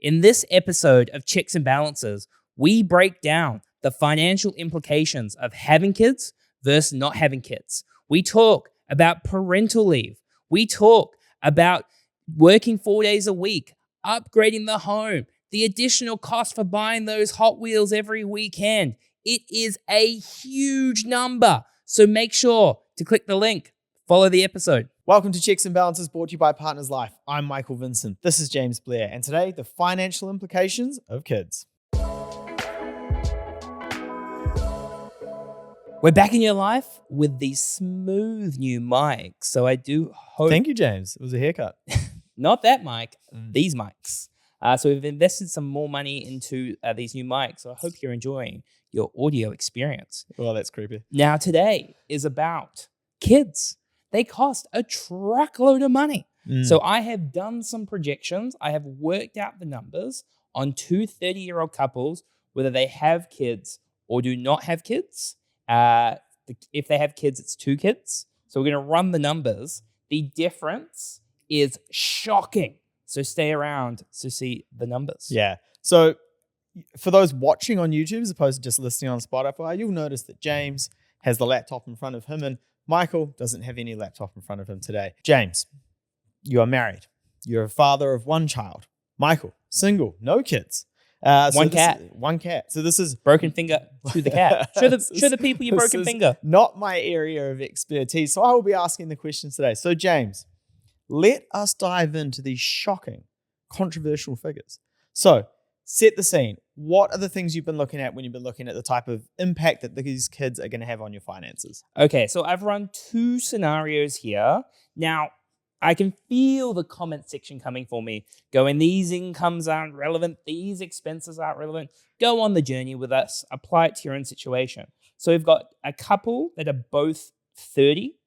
In this episode of Checks and Balances, we break down the financial implications of having kids versus not having kids. We talk about parental leave. We talk about working 4 days a week, upgrading the home, the additional cost for buying those Hot Wheels every weekend. It is a huge number. So make sure to click the link, follow the episode. Welcome to Checks and Balances, brought to you by Partners Life. I'm Michael Vincent. This is James Blair, and today, the financial implications of kids. We're back in your life with the smooth new mic. So I do hope... Thank you, James. It was a haircut. Not that mic, these mics. So we've invested some more money into these new mics. So I hope you're enjoying your audio experience. Well, that's creepy. Now, today is about kids. They cost a truckload of money. So I have done some projections. I have worked out the numbers on two 30-year-old couples, whether they have kids or do not have kids. If they have kids, it's 2 kids. So we're going to run the numbers. The difference is shocking. So stay around to see the numbers. Yeah. So for those watching on YouTube as opposed to just listening on Spotify, you'll notice that James has the laptop in front of him and Michael doesn't have any laptop in front of him today. James, you are married. You're a father of 1 child. Michael, single, no kids. One cat. One cat. So this is... Broken finger to the cat. Show the people your broken finger. Not my area of expertise. So I will be asking the questions today. So James, let us dive into these shocking, controversial figures. So set the scene. What are the things you've been looking at when you've been looking at the type of impact that these kids are going to have on your finances? Okay, so I've run 2 scenarios here. Now, I can feel the comment section coming for me, going, these incomes aren't relevant, these expenses aren't relevant. Go on the journey with us, apply it to your own situation. So we've got a couple that are both 30.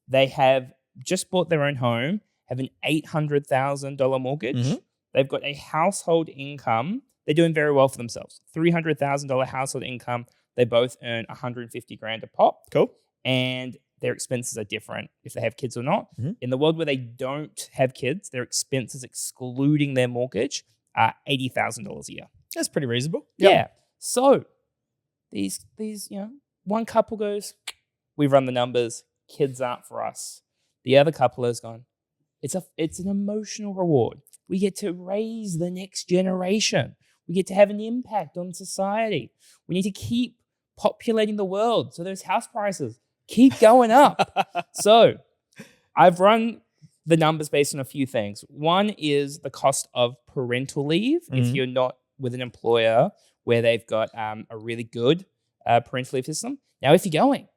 They have just bought their own home, have an $800,000 mortgage. Mm-hmm. They've got a household income. They're doing very well for themselves. $300,000 household income. They both earn $150,000 a pop. Cool. And their expenses are different if they have kids or not. Mm-hmm. In the world where they don't have kids, their expenses excluding their mortgage are $80,000 a year. That's pretty reasonable. Yep. Yeah. So these one couple goes, we run the numbers, kids aren't for us. The other couple has gone, it's an emotional reward. We get to raise the next generation. We get to have an impact on society. We need to keep populating the world. So those house prices keep going up. So I've run the numbers based on a few things. One is the cost of parental leave. Mm-hmm. If you're not with an employer where they've got a really good parental leave system. Now, if you're going,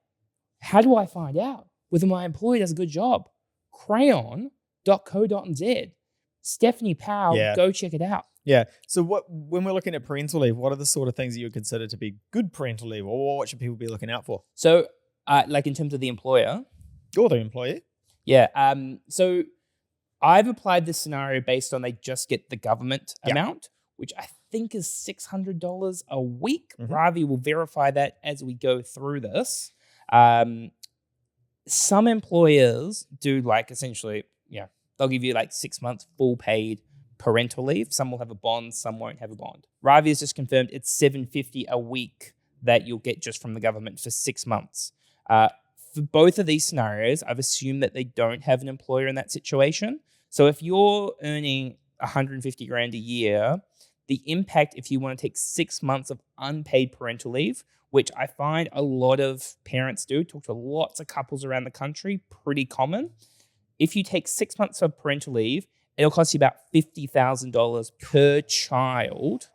how do I find out whether my employer does a good job? Crayon.co.nz. Stephanie Powell, Go check it out. Yeah. So when we're looking at parental leave, what are the sort of things that you would consider to be good parental leave, or what should people be looking out for? So, like in terms of the employer. Or the employee. Yeah. So I've applied this scenario based on they just get the government amount, which I think is $600 a week. Mm-hmm. Ravi will verify that as we go through this. Some employers do essentially, they'll give you 6 months full paid parental leave. Some will have a bond, some won't have a bond. Ravi has just confirmed it's $750 a week that you'll get just from the government for 6 months. For both of these scenarios, I've assumed that they don't have an employer in that situation. So if you're earning $150,000 a year, the impact if you want to take 6 months of unpaid parental leave, which I find a lot of parents do, talk to lots of couples around the country, pretty common. If you take 6 months of parental leave, it'll cost you about $50,000 per child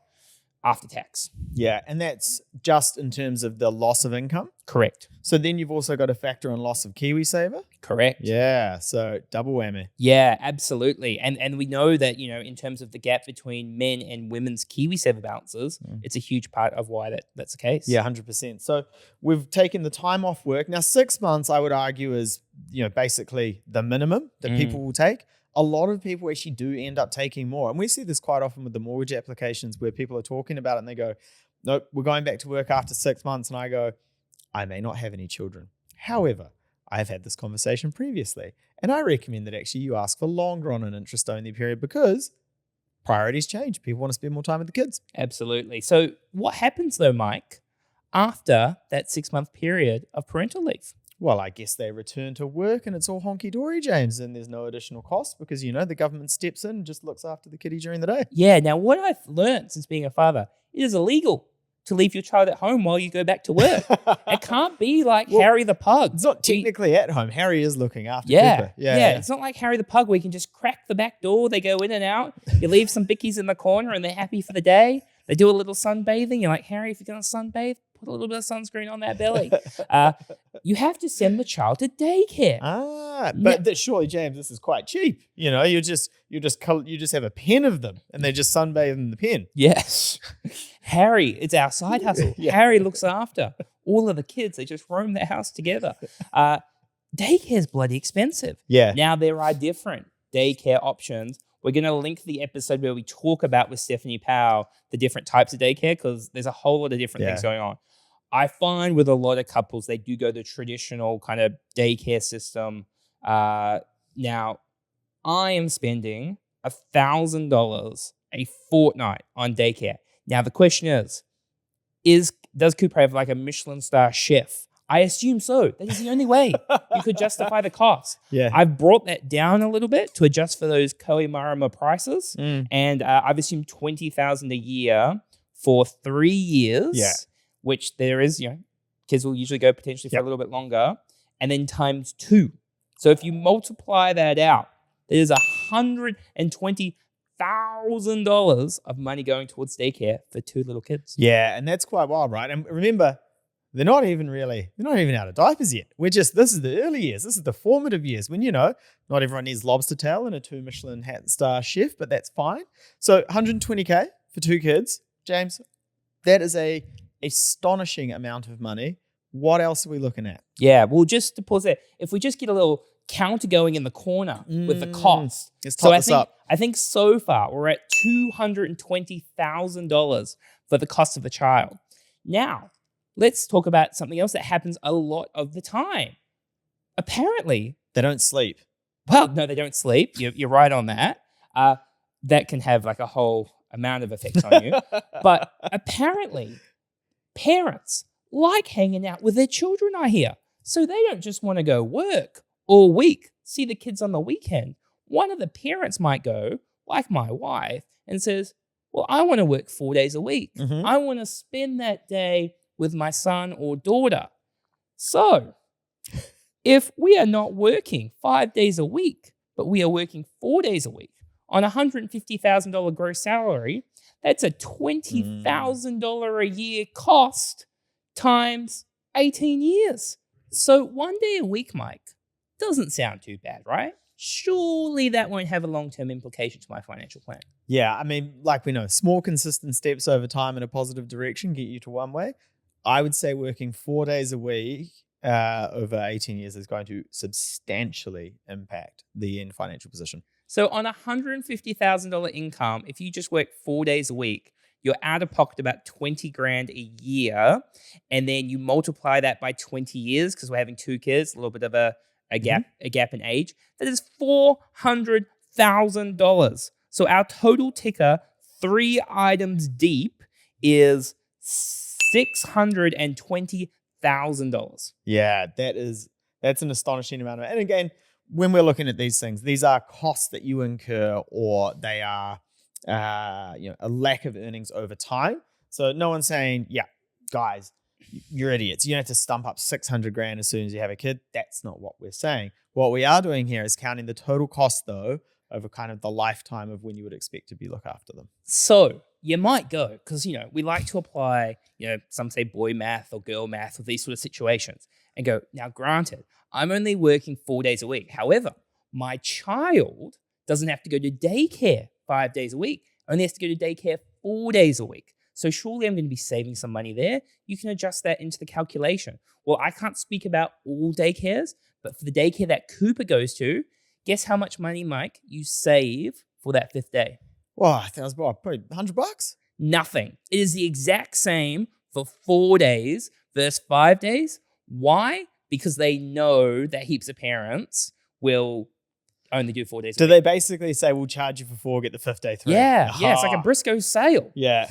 after tax. Yeah, and that's just in terms of the loss of income? Correct. So then you've also got to factor in loss of KiwiSaver? Correct. Yeah, so double whammy. Yeah, absolutely. And we know that, in terms of the gap between men and women's KiwiSaver balances, it's a huge part of why that's the case. Yeah, 100%. So we've taken the time off work. Now, 6 months, I would argue, is basically the minimum that people will take. A lot of people actually do end up taking more. And we see this quite often with the mortgage applications where people are talking about it and they go, nope, we're going back to work after 6 months. And I go, I may not have any children. However, I've had this conversation previously. And I recommend that actually you ask for longer on an interest-only period because priorities change. People want to spend more time with the kids. Absolutely. So what happens though, Mike, after that 6-month period of parental leave? Well, I guess they return to work and it's all honky-dory, James, and there's no additional cost because, the government steps in and just looks after the kiddie during the day. Yeah. Now, what I've learned since being a father, it is illegal to leave your child at home while you go back to work. It can't be like Harry the pug. It's not technically at home. Harry is looking after Yeah. Cooper. Yeah. It's not like Harry the pug where you can just crack the back door. They go in and out. You leave some bickies in the corner and they're happy for the day. They do a little sunbathing. You're like, Harry, if you're going to sunbathe, put a little bit of sunscreen on that belly. You have to send the child to daycare. But surely, James, this is quite cheap. You just have a pen of them and they just sunbathe in the pen. Yes. Harry, it's our side hustle. Yeah. Harry looks after all of the kids. They just roam the house together. Daycare's bloody expensive. Yeah. Now there are different daycare options. We're going to link the episode where we talk about with Stephanie Powell the different types of daycare because there's a whole lot of different things going on. I find with a lot of couples, they do go the traditional kind of daycare system. Now, I am spending $1,000 a fortnight on daycare. Now, the question does Cooper have like a Michelin star chef? I assume so. That is the only way you could justify the cost. Yeah. I've brought that down a little bit to adjust for those Koimarama prices. And I've assumed $20,000 a year for 3 years. Yeah. Which there is, kids will usually go potentially for a little bit longer, and then times 2. So if you multiply that out, there's $120,000 of money going towards daycare for 2 little kids. Yeah, and that's quite wild, right? And remember, they're not even out of diapers yet. this is the early years. This is the formative years when, not everyone needs lobster tail and a 2 Michelin star chef, but that's fine. So $120K for 2 kids, James, that is a astonishing amount of money. What else are we looking at? Yeah, well, just to pause there, if we just get a little counter going in the corner with the cost. Let's top this up. I think so far we're at $220,000 for the cost of the child. Now, let's talk about something else that happens a lot of the time. Apparently, they don't sleep. Well, no, they don't sleep. You're right on that. That can have like a whole amount of effects on you. But apparently, parents like hanging out with their children, I hear. So they don't just want to go work all week, see the kids on the weekend. One of the parents might go, like my wife, and says, well, I want to work 4 days a week. I want to spend that day with my son or daughter. So if we are not working 5 days a week, but we are working 4 days a week on a $150,000 gross salary, that's a $20,000 a year cost times 18 years. So 1 day a week, Mike, doesn't sound too bad, right? Surely that won't have a long-term implication to my financial plan. Yeah, I mean, like we know, small consistent steps over time in a positive direction get you to one way. I would say working 4 days a week over 18 years is going to substantially impact the end financial position. So on a $150,000 income, if you just work 4 days a week, you're out of pocket about $20,000 a year. And then you multiply that by 20 years because we're having 2 kids, a little bit of a gap in age. That is $400,000. So our total ticker, 3 items deep, is $620,000. Yeah, that's an astonishing amount of it. And again, when we're looking at these things, these are costs that you incur, or they are a lack of earnings over time. So no one's saying, yeah, guys, you're idiots. You don't have to stump up $600,000 as soon as you have a kid. That's not what we're saying. What we are doing here is counting the total cost, though, over kind of the lifetime of when you would expect to be look after them. So you might go, because, we like to apply, some say boy math or girl math with these sort of situations and go, now granted, I'm only working 4 days a week. However, my child doesn't have to go to daycare 5 days a week, only has to go to daycare 4 days a week. So surely I'm going to be saving some money there. You can adjust that into the calculation. Well, I can't speak about all daycares, but for the daycare that Cooper goes to, guess how much money, Mike, you save for that 5th day? Well, I think it was probably $100. Nothing. It is the exact same for 4 days versus 5 days. Why? Because they know that heaps of parents will only do 4 days a Do week. they basically say, we'll charge you for 4, get the 5th day 3? Yeah, it's like a Briscoe sale. Yeah.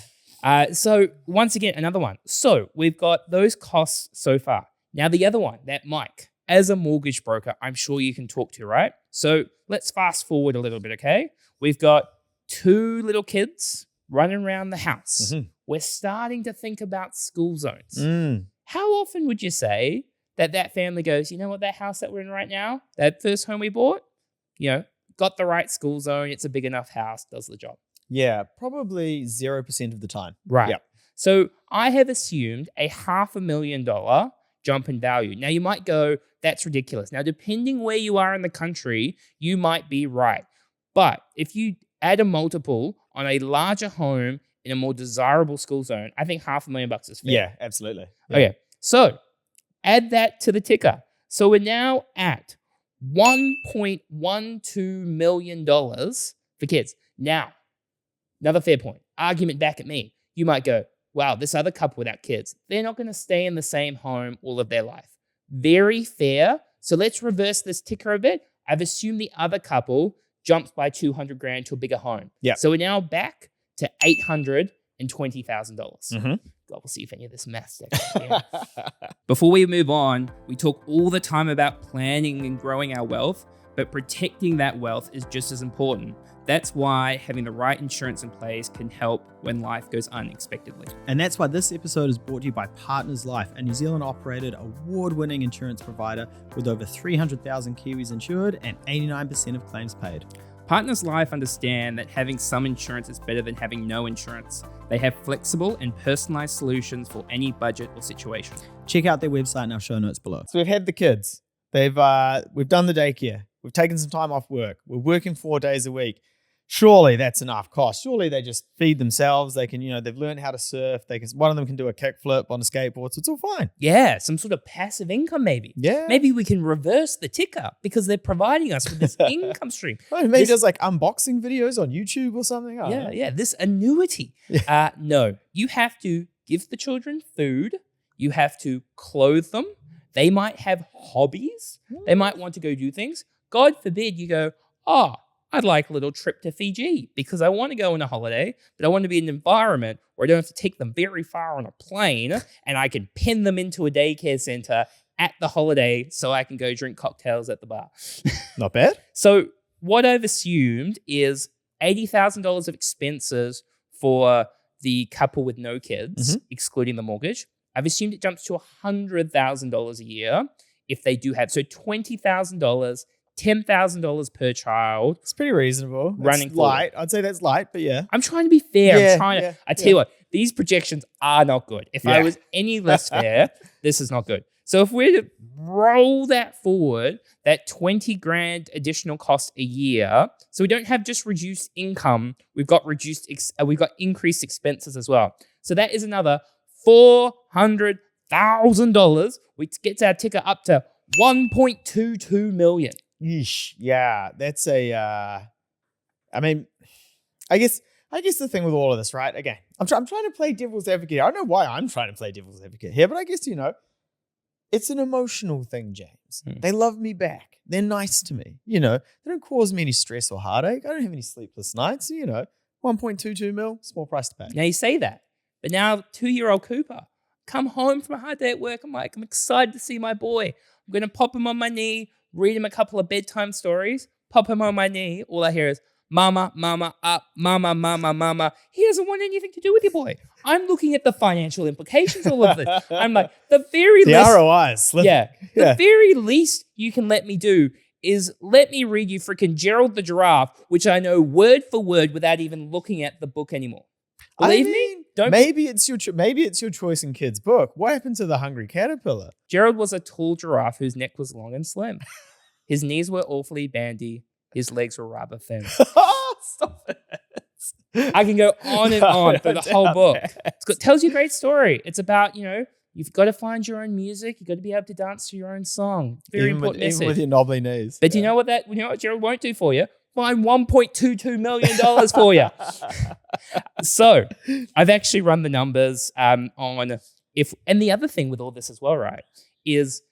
So once again, another one. So we've got those costs so far. Now the other one, that Mike, as a mortgage broker, I'm sure you can talk to, right? So let's fast forward a little bit, okay? We've got 2 little kids running around the house. Mhm. We're starting to think about school zones. Mm. How often would you say that family goes, you know what, that house that we're in right now, that first home we bought, got the right school zone, it's a big enough house, does the job. Yeah, probably 0% of the time. Right. Yep. So I have assumed a $500,000 jump in value. Now you might go, that's ridiculous. Now, depending where you are in the country, you might be right. But if you add a multiple on a larger home in a more desirable school zone, I think $500,000 is fair. Yeah, absolutely. Yeah. Okay. So add that to the ticker. So we're now at $1.12 million for kids. Now, another fair point. Argument back at me. You might go, wow, this other couple without kids, they're not going to stay in the same home all of their life. Very fair. So let's reverse this ticker a bit. I've assumed the other couple jumps by $200,000 to a bigger home. Yeah. So we're now back to $820,000. Mhm. God, we'll see if any of this math sticks. Yeah. Before we move on, we talk all the time about planning and growing our wealth, but protecting that wealth is just as important. That's why having the right insurance in place can help when life goes unexpectedly. And that's why this episode is brought to you by Partners Life, a New Zealand operated award-winning insurance provider with over 300,000 Kiwis insured and 89% of claims paid. Partners Life understand that having some insurance is better than having no insurance. They have flexible and personalized solutions for any budget or situation. Check out their website in our show notes below. So we've had the kids. We've done the daycare. We've taken some time off work. We're working 4 days a week. Surely that's enough cost. Surely they just feed themselves. They can, they've learned how to surf. One of them can do a kickflip on a skateboard, so it's all fine. Yeah, some sort of passive income maybe. Yeah. Maybe we can reverse the ticker because they're providing us with this income stream. Oh, maybe there's like unboxing videos on YouTube or something. I don't know. Yeah, this annuity. No, you have to give the children food. You have to clothe them. They might have hobbies. They might want to go do things. God forbid you go, I'd like a little trip to Fiji because I want to go on a holiday, but I want to be in an environment where I don't have to take them very far on a plane and I can pin them into a daycare center at the holiday so I can go drink cocktails at the bar. Not bad. So what I've assumed is $80,000 of expenses for the couple with no kids, excluding the mortgage. I've assumed it jumps to $100,000 a year if they do have. So $20,000, $10,000 per child. It's pretty reasonable. Running It's light. I'd say that's light, but yeah. I'm trying to be fair. Yeah, I tell you what, these projections are not good. If I was any less fair, this is not good. So if we're to roll that forward, that $20,000 additional cost a year, so we don't have just reduced income, we've got increased expenses as well. So that is another $400,000, which gets our ticker up to $1.22 million. Yeesh. Yeah, that's I guess the thing with all of this, right? Again, I'm trying to play devil's advocate. I don't know why I'm trying to play devil's advocate here, but I guess, it's an emotional thing, James. They love me back. They're nice to me. They don't cause me any stress or heartache. I don't have any sleepless nights. 1.22 mil, small price to pay. Now you say that, but now 2-year-old Cooper come home from a hard day at work. I'm excited to see my boy. I'm going to pop him on my knee, read him a couple of bedtime stories, pop him on my knee. All I hear is, mama, mama, up, mama, mama, mama. He doesn't want anything to do with your boy. I'm looking at the financial implications of all of this. I'm like, the ROI is slipping. The very least you can let me do is let me read you freaking Gerald the Giraffe, which I know word for word without even looking at the book anymore. Believe me? Maybe it's your choice in kids' book. What happened to the hungry caterpillar? Gerald was a tall giraffe whose neck was long and slim. His knees were awfully bandy. His legs were rather thin. Stop it. I can go on and on through the whole book. It tells you a great story. It's about, you've got to find your own music. You've got to be able to dance to your own song. Very important message. Even with your knobbly knees. But you know what Gerald won't do for you? Find $1.22 million for you. So I've actually run the numbers on and the other thing with all this as well, right, is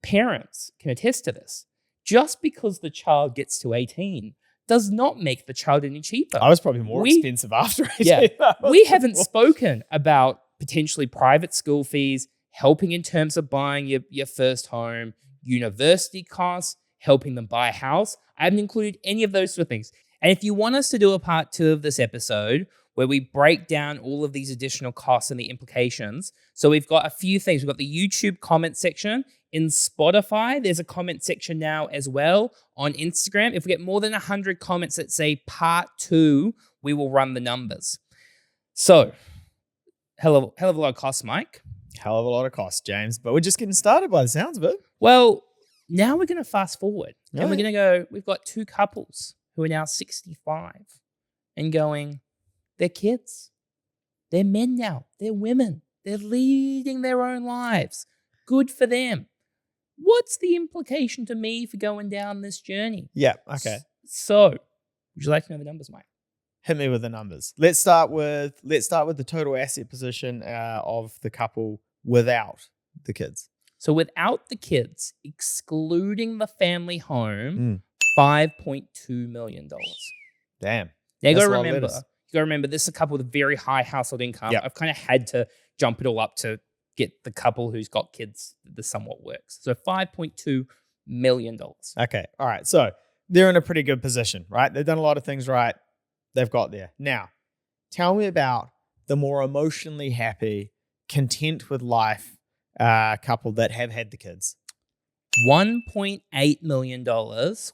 parents can attest to this. just because the child gets to 18 does not make the child any cheaper. I was probably more expensive after 18. Yeah, we haven't spoken about potentially private school fees, helping in terms of buying your first home, university costs, helping them buy a house. I haven't included any of those sort of things. And if you want us to do a part 2 of this episode where we break down all of these additional costs and the implications, so we've got a few things. We've got the YouTube comment section. In Spotify, there's a comment section now as well. On Instagram, if we get more than 100 comments that say part 2, we will run the numbers. So, hell of a lot of costs, Mike. Hell of a lot of costs, James. But we're just getting started by the sounds of it. Well, now we're going to fast forward. Right. And we're going to go, we've got 2 couples who are now 65 and going, they're kids. They're men now. They're women. They're leading their own lives. Good for them. What's the implication to me for going down this journey? Yeah, okay. So, would you like to know the numbers, Mike? Hit me with the numbers. Let's start with the total asset position of the couple without the kids. So without the kids, excluding the family home, $5.2 million. Damn. Now you got to remember, this is a couple with a very high household income. Yep. I've kind of had to jump it all up to get the couple who's got kids that somewhat works. So $5.2 million. Okay. All right. So they're in a pretty good position, right? They've done a lot of things right. They've got there. Now, tell me about the more emotionally happy, content with life couple that have had the kids. $1.8 million,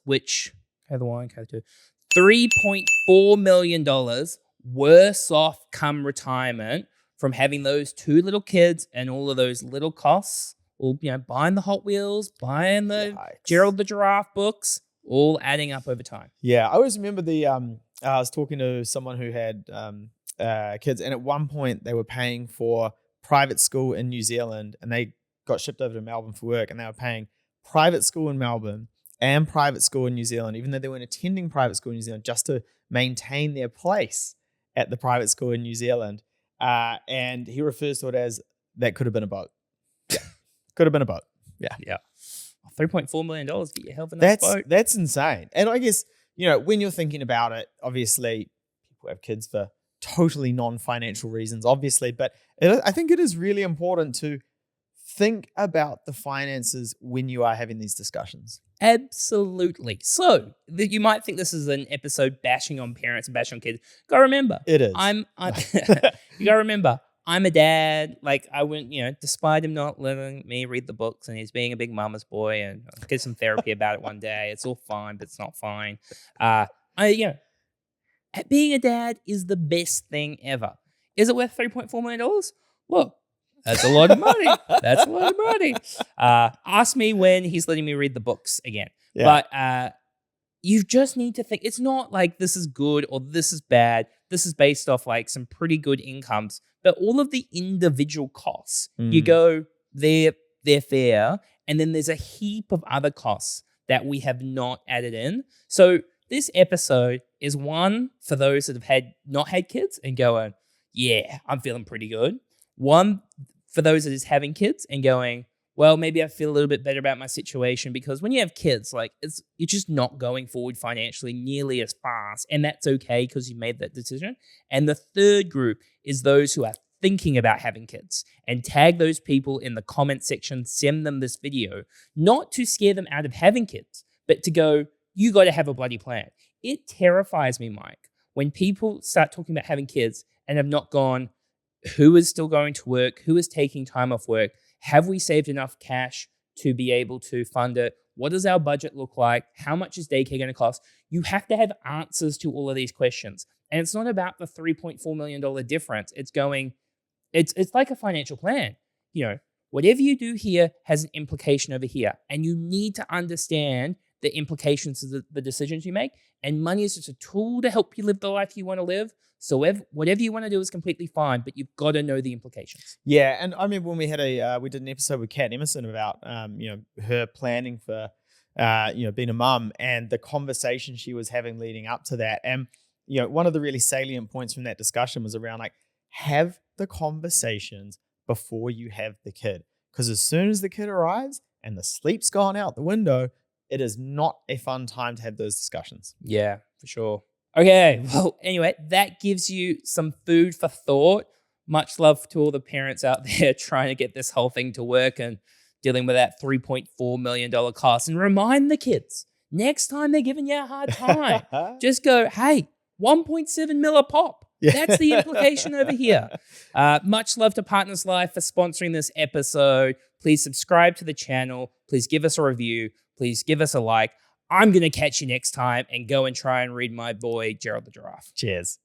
which, $3.4 million worse off come retirement from having those 2 little kids and all of those little costs, all, buying the Hot Wheels, buying the Gerald the Giraffe books, all adding up over time. Yeah, I always remember I was talking to someone who had kids, and at one point they were paying for private school in New Zealand, and they got shipped over to Melbourne for work, and they were paying private school in Melbourne and private school in New Zealand, even though they weren't attending private school in New Zealand, just to maintain their place at the private school in New Zealand. And he refers to it as that could have been a boat. Yeah, could have been a boat. Yeah. $3.4 million, get your hell of a nice boat. That's insane. And I guess, when you're thinking about it, obviously people have kids for totally non-financial reasons, obviously, but I think it is really important to think about the finances when you are having these discussions. Absolutely. So you might think this is an episode bashing on parents and bashing on kids. Gotta remember, it is. You gotta remember, I'm a dad. Like, I wouldn't, despite him not letting me read the books and he's being a big mama's boy, and I'll get some therapy about it one day. It's all fine, but it's not fine. Being a dad is the best thing ever. Is it worth $3.4 million? Look, that's a lot of money. That's a lot of money. Ask me when he's letting me read the books again. Yeah. But you just need to think, it's not like this is good or this is bad. This is based off like some pretty good incomes, but all of the individual costs, you go, they're fair. And then there's a heap of other costs that we have not added in. So this episode is one for those that have not had kids and going, yeah, I'm feeling pretty good. One for those that is having kids and going, well, maybe I feel a little bit better about my situation, because when you have kids, like you're just not going forward financially nearly as fast, and that's okay because you made that decision. And the third group is those who are thinking about having kids, and tag those people in the comment section, send them this video, not to scare them out of having kids, but to go, you got to have a bloody plan. It terrifies me, Mike, when people start talking about having kids and have not gone, who is still going to work? Who is taking time off work? Have we saved enough cash to be able to fund it? What does our budget look like? How much is daycare going to cost? You have to have answers to all of these questions. And it's not about the $3.4 million difference. It's like a financial plan. Whatever you do here has an implication over here. And you need to understand the implications of the decisions you make. And money is just a tool to help you live the life you want to live. So whatever you want to do is completely fine, but you've got to know the implications. Yeah, and I remember when we had we did an episode with Kat Emerson about her planning for being a mum, and the conversation she was having leading up to that. And one of the really salient points from that discussion was around like, have the conversations before you have the kid, because as soon as the kid arrives and the sleep's gone out the window, it is not a fun time to have those discussions. Yeah, for sure. Okay, well, anyway, that gives you some food for thought. Much love to all the parents out there trying to get this whole thing to work and dealing with that $3.4 million cost. And remind the kids, next time they're giving you a hard time, just go, hey, 1.7 mil a pop. Yeah. That's the implication over here. Much love to Partners Life for sponsoring this episode. Please subscribe to the channel. Please give us a review. Please give us a like. I'm going to catch you next time and go and try and read my boy, Gerald the Giraffe. Cheers.